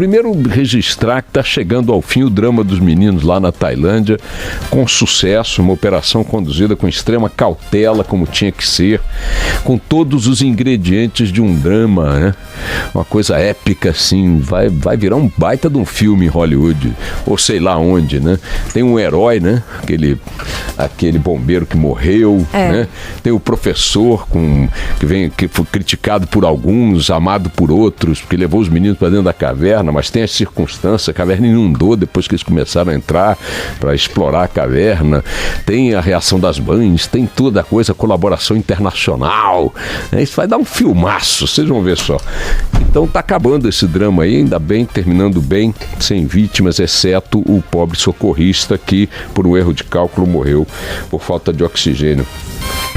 Primeiro, registrar que está chegando ao fim o drama dos meninos lá na Tailândia, com sucesso, uma operação conduzida com extrema cautela, como tinha que ser, com todos os ingredientes de um drama, né? Uma coisa épica, assim, vai virar um baita de um filme em Hollywood, ou sei lá onde, né? Tem um herói, né? Aquele bombeiro que morreu, né? Tem o professor que foi criticado por alguns, amado por outros, porque levou os meninos para dentro da caverna, mas tem as circunstâncias, a caverna inundou depois que eles começaram a entrar para explorar a caverna, tem a reação das mães, tem toda a coisa, colaboração internacional, né? Isso vai dar um filmaço, vocês vão ver só. Então tá acabando esse drama aí, ainda bem, terminando bem, sem vítimas, exceto o pobre socorrista que, por um erro de cálculo, morreu por falta de oxigênio.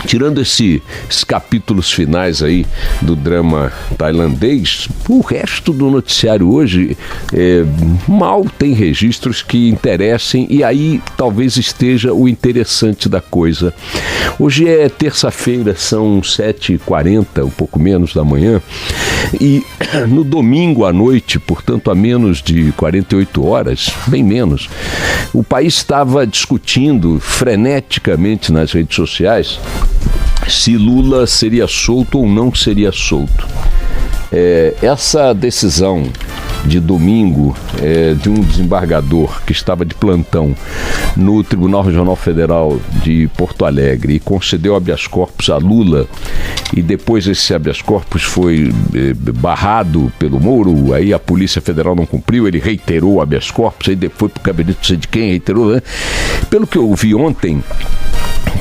Tirando esses capítulos finais aí do drama tailandês, o resto do noticiário hoje mal tem registros que interessem, e aí talvez esteja o interessante da coisa. Hoje é terça-feira, são 7h40, um pouco menos da manhã, e no domingo à noite, portanto há menos de 48 horas, bem menos, o país estava discutindo freneticamente nas redes sociais se Lula seria solto ou não seria solto. Essa decisão de domingo de um desembargador que estava de plantão no Tribunal Regional Federal de Porto Alegre e concedeu habeas corpus a Lula, e depois esse habeas corpus foi barrado pelo Moro, aí a Polícia Federal não cumpriu, ele reiterou o habeas corpus, aí depois para o gabinete não sei de quem reiterou, né? Pelo que eu vi ontem,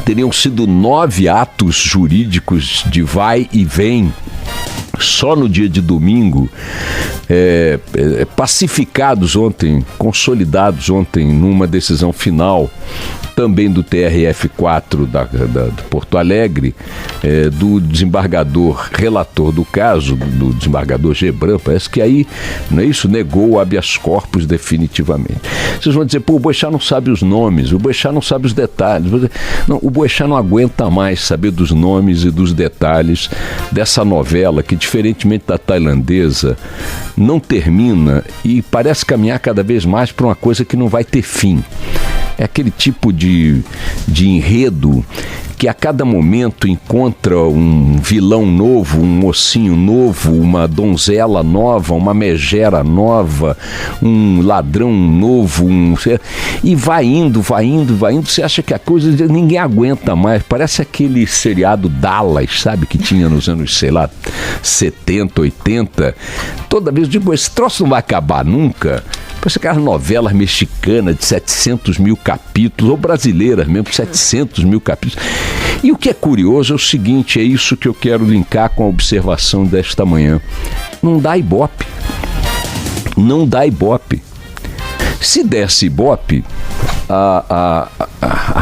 teriam sido 9 atos jurídicos de vai e vem só no dia de domingo, pacificados ontem, consolidados ontem numa decisão final também do TRF4 de Porto Alegre, do desembargador relator do caso, do desembargador Gebran, parece que aí, não é isso, negou o habeas corpus definitivamente. Vocês vão dizer, pô, o Boechat não sabe os nomes, o Boechat não sabe os detalhes. Não, o Boechat não aguenta mais saber dos nomes e dos detalhes dessa novela que, diferentemente da tailandesa, não termina e parece caminhar cada vez mais para uma coisa que não vai ter fim. É aquele tipo de enredo que a cada momento encontra um vilão novo, um mocinho novo, uma donzela nova, uma megera nova, um ladrão novo, e vai indo, você acha que a coisa, ninguém aguenta mais, parece aquele seriado Dallas, sabe, que tinha nos anos, sei lá, 70, 80, toda vez eu digo, esse troço não vai acabar nunca. Parece aquelas novelas mexicanas de 700 mil capítulos, ou brasileiras mesmo, 700 mil capítulos. E o que é curioso é o seguinte, é isso que eu quero linkar com a observação desta manhã. Não dá ibope. Não dá ibope. Se desse ibope, a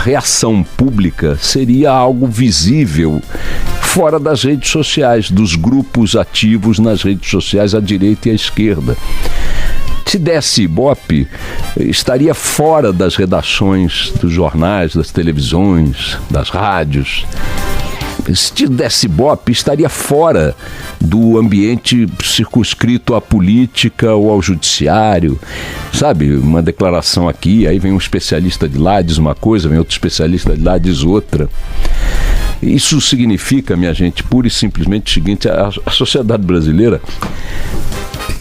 reação pública seria algo visível fora das redes sociais, dos grupos ativos nas redes sociais à direita e à esquerda. Se desse ibope, estaria fora das redações dos jornais, das televisões, das rádios. Se desse ibope, estaria fora do ambiente circunscrito à política ou ao judiciário. Sabe, uma declaração aqui, aí vem um especialista de lá, diz uma coisa, vem outro especialista de lá, diz outra. Isso significa, minha gente, pura e simplesmente o seguinte, a sociedade brasileira,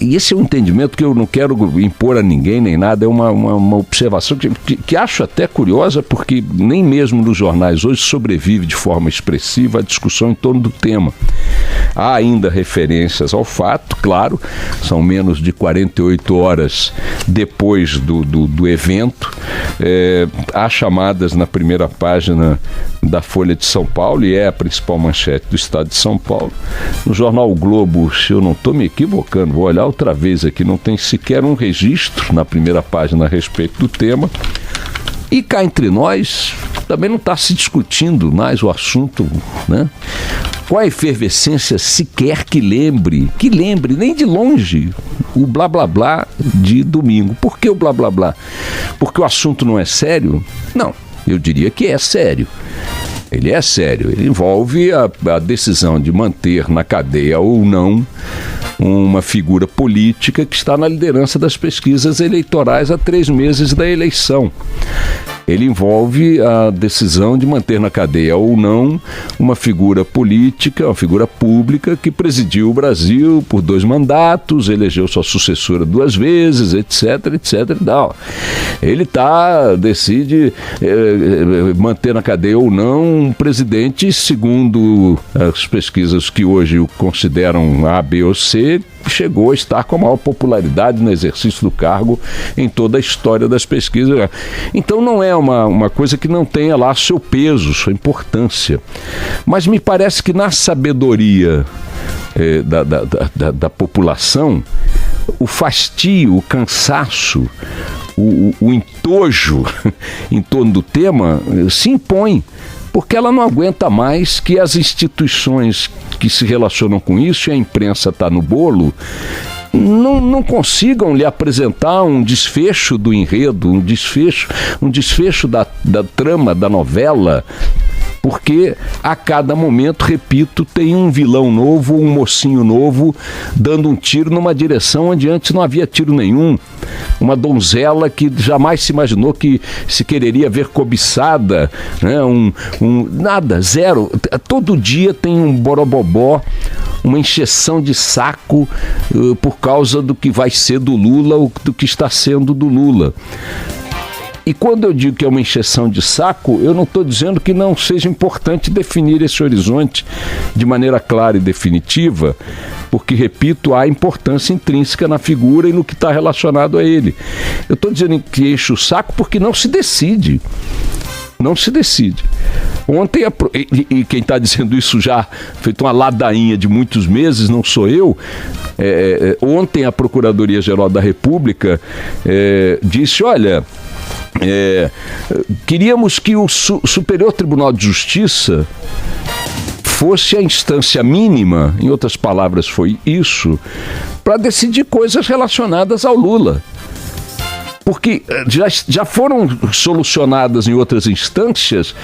e esse é um entendimento que eu não quero impor a ninguém nem nada, é uma observação que acho até curiosa, porque nem mesmo nos jornais hoje sobrevive de forma expressiva a discussão em torno do tema. Há ainda referências ao fato, claro, são menos de 48 horas depois do evento, há chamadas na primeira página da Folha de São Paulo, e é a principal manchete do estado de São Paulo. No jornal O Globo, se eu não estou me equivocando, vou olhar outra vez aqui, não tem sequer um registro na primeira página a respeito do tema. E cá entre nós, também não está se discutindo mais o assunto, né? Qual a efervescência sequer que lembre, nem de longe, o blá blá blá de domingo. Por que o blá blá blá? Porque o assunto não é sério? Não, eu diria que é sério. Ele é sério, ele envolve a decisão de manter na cadeia ou não uma figura política que está na liderança das pesquisas eleitorais há 3 meses da eleição. Ele envolve a decisão de manter na cadeia ou não uma figura política, uma figura pública que presidiu o Brasil por 2 mandatos, elegeu sua sucessora 2 vezes, etc, etc e tal. Ele decide manter na cadeia ou não um presidente, segundo as pesquisas que hoje o consideram A, B ou C, chegou a estar com a maior popularidade no exercício do cargo em toda a história das pesquisas. Então não é uma coisa que não tenha lá seu peso, sua importância. Mas me parece que na sabedoria da população, o fastio, o cansaço, o entojo em torno do tema se impõe, porque ela não aguenta mais que as instituições que se relacionam com isso, e a imprensa está no bolo, não consigam lhe apresentar um desfecho do enredo, um desfecho da trama, da novela, porque a cada momento, repito, tem um vilão novo, um mocinho novo, dando um tiro numa direção onde antes não havia tiro nenhum. Uma donzela que jamais se imaginou que se quereria ver cobiçada, né? Nada, zero. Todo dia tem um borobobó, uma encheção de saco por causa do que vai ser do Lula ou do que está sendo do Lula. E quando eu digo que é uma encheção de saco, eu não estou dizendo que não seja importante definir esse horizonte de maneira clara e definitiva, porque, repito, há importância intrínseca na figura e no que está relacionado a ele. Eu estou dizendo que enche o saco porque não se decide. Não se decide. Ontem, e quem está dizendo isso já feito uma ladainha de muitos meses, não sou eu, ontem a Procuradoria-Geral da República disse, olha, queríamos que o Superior Tribunal de Justiça fosse a instância mínima, em outras palavras foi isso, para decidir coisas relacionadas ao Lula. Porque já foram solucionadas em outras instâncias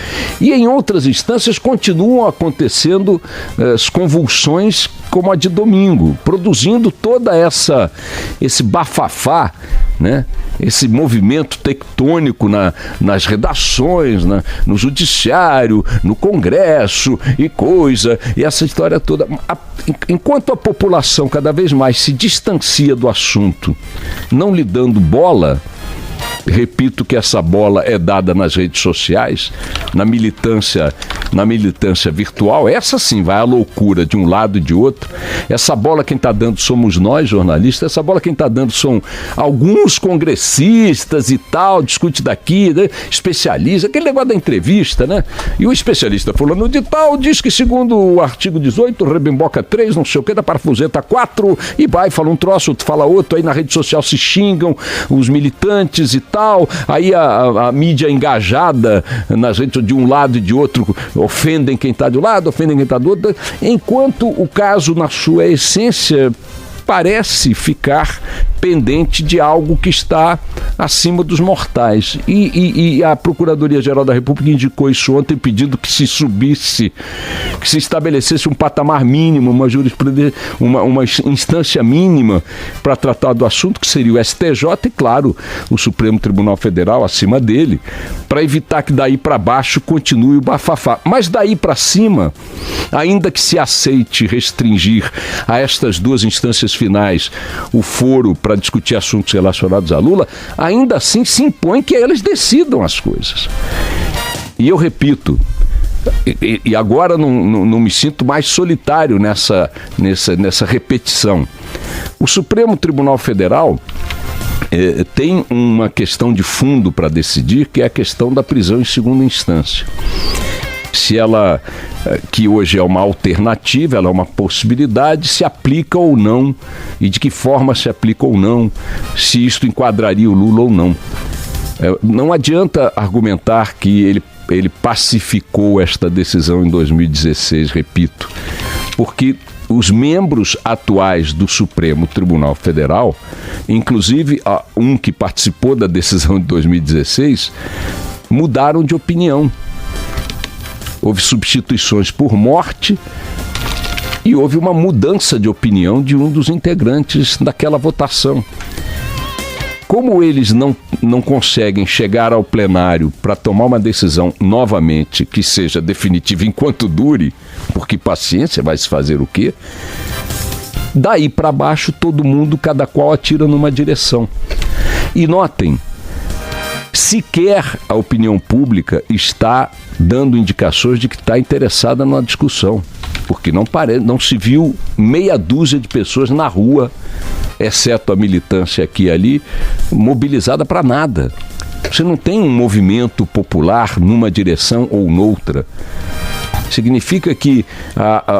e em outras instâncias continuam acontecendo as convulsões como a de domingo, produzindo toda esse bafafá, né? Esse movimento tectônico nas redações, no judiciário, no Congresso e essa história toda. Enquanto a população cada vez mais se distancia do assunto, não lhe dando bola, repito que essa bola é dada nas redes sociais, na militância virtual, essa sim vai à loucura de um lado e de outro. Essa bola quem está dando somos nós, jornalistas, essa bola quem está dando são alguns congressistas e tal, discute daqui, né? Especialista, aquele negócio da entrevista, né? E o especialista fulano de tal diz que segundo o artigo 18, rebimboca 3, não sei o que, da parafuseta 4, e vai, fala um troço, outro fala outro, aí na rede social se xingam os militantes e tal, aí a mídia engajada nas redes de um lado e de outro ofendem quem está de um lado, ofendem quem está do outro, enquanto o caso, na sua essência, parece ficar pendente de algo que está acima dos mortais. E a Procuradoria-Geral da República indicou isso ontem, pedindo que se subisse, que se estabelecesse um patamar mínimo, uma jurisprudência, uma instância mínima para tratar do assunto, que seria o STJ e, claro, o Supremo Tribunal Federal acima dele, para evitar que daí para baixo continue o bafafá. Mas daí para cima, ainda que se aceite restringir a estas 2 instâncias finais o foro para discutir assuntos relacionados a Lula, ainda assim se impõe que eles decidam as coisas. E eu repito, e agora não me sinto mais solitário nessa repetição. O Supremo Tribunal Federal tem uma questão de fundo para decidir, que é a questão da prisão em segunda instância. Se ela, que hoje é uma alternativa, ela é uma possibilidade, se aplica ou não, e de que forma se aplica ou não, se isto enquadraria o Lula ou não. Não adianta argumentar que ele pacificou esta decisão em 2016, repito, porque os membros atuais do Supremo Tribunal Federal, inclusive um que participou da decisão de 2016, mudaram de opinião. Houve substituições por morte e houve uma mudança de opinião de um dos integrantes daquela votação. Como eles não conseguem chegar ao plenário para tomar uma decisão novamente que seja definitiva enquanto dure, porque paciência, vai se fazer o quê? Daí para baixo todo mundo, cada qual atira numa direção. E notem, sequer a opinião pública está dando indicações de que está interessada na discussão, porque não se viu meia dúzia de pessoas na rua, exceto a militância aqui e ali, mobilizada para nada. Você não tem um movimento popular numa direção ou noutra. Significa que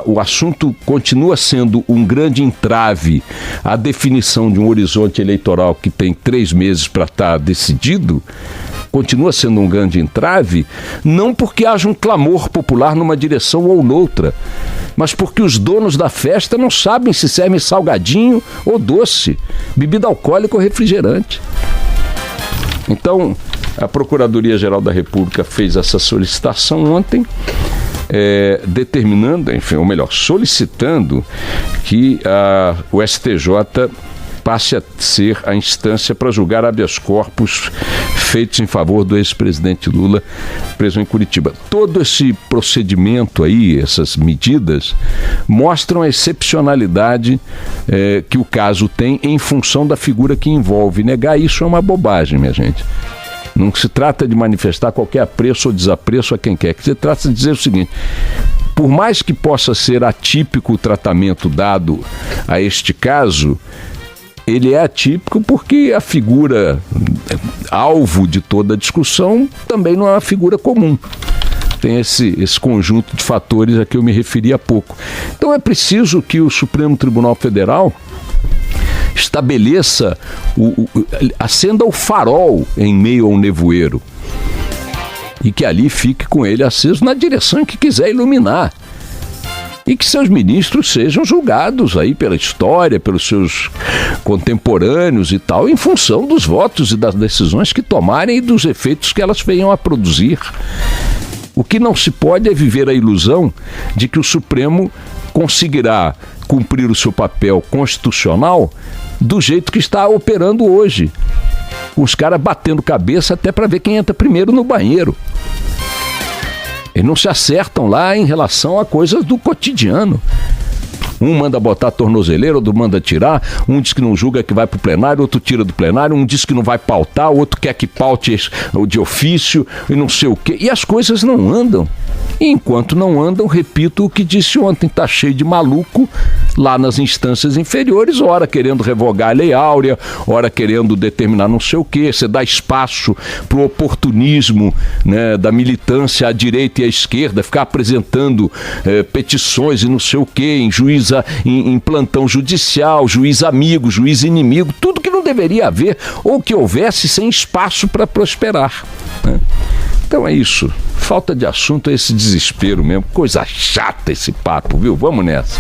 o assunto continua sendo um grande entrave à definição de um horizonte eleitoral que tem 3 meses para estar decidido. Continua sendo um grande entrave, não porque haja um clamor popular numa direção ou noutra, mas porque os donos da festa não sabem se servem salgadinho ou doce, bebida alcoólica ou refrigerante. Então, a Procuradoria-Geral da República fez essa solicitação ontem, determinando, enfim, ou melhor, solicitando que o STJ passe a ser a instância para julgar habeas corpus feitos em favor do ex-presidente Lula preso em Curitiba. Todo esse procedimento aí, essas medidas, mostram a excepcionalidade que o caso tem em função da figura que envolve. Negar isso é uma bobagem, minha gente. Não se trata de manifestar qualquer apreço ou desapreço a quem quer. Se trata de dizer o seguinte: por mais que possa ser atípico o tratamento dado a este caso, ele é atípico porque a figura alvo de toda a discussão também não é uma figura comum. Tem esse conjunto de fatores a que eu me referi há pouco. Então é preciso que o Supremo Tribunal Federal estabeleça, acenda o farol em meio ao nevoeiro e que ali fique com ele aceso na direção que quiser iluminar. E que seus ministros sejam julgados aí pela história, pelos seus contemporâneos e tal, em função dos votos e das decisões que tomarem e dos efeitos que elas venham a produzir. O que não se pode é viver a ilusão de que o Supremo conseguirá cumprir o seu papel constitucional do jeito que está operando hoje. Os caras batendo cabeça até para ver quem entra primeiro no banheiro. Eles não se acertam lá em relação a coisas do cotidiano. Um manda botar a tornozeleira, outro manda tirar, um diz que não julga que vai para o plenário, outro tira do plenário, um diz que não vai pautar, outro quer que paute o de ofício e não sei o quê. E as coisas não andam. E enquanto não andam, repito o que disse ontem, está cheio de maluco lá nas instâncias inferiores, ora querendo revogar a Lei Áurea, ora querendo determinar não sei o quê. Você dá espaço para o oportunismo, né, da militância à direita e à esquerda, ficar apresentando petições e não sei o quê, em plantão judicial, juiz amigo, juiz inimigo, tudo que não deveria haver ou que houvesse sem espaço para prosperar, né? Então é isso, falta de assunto é esse desespero mesmo, coisa chata esse papo, viu? Vamos nessa.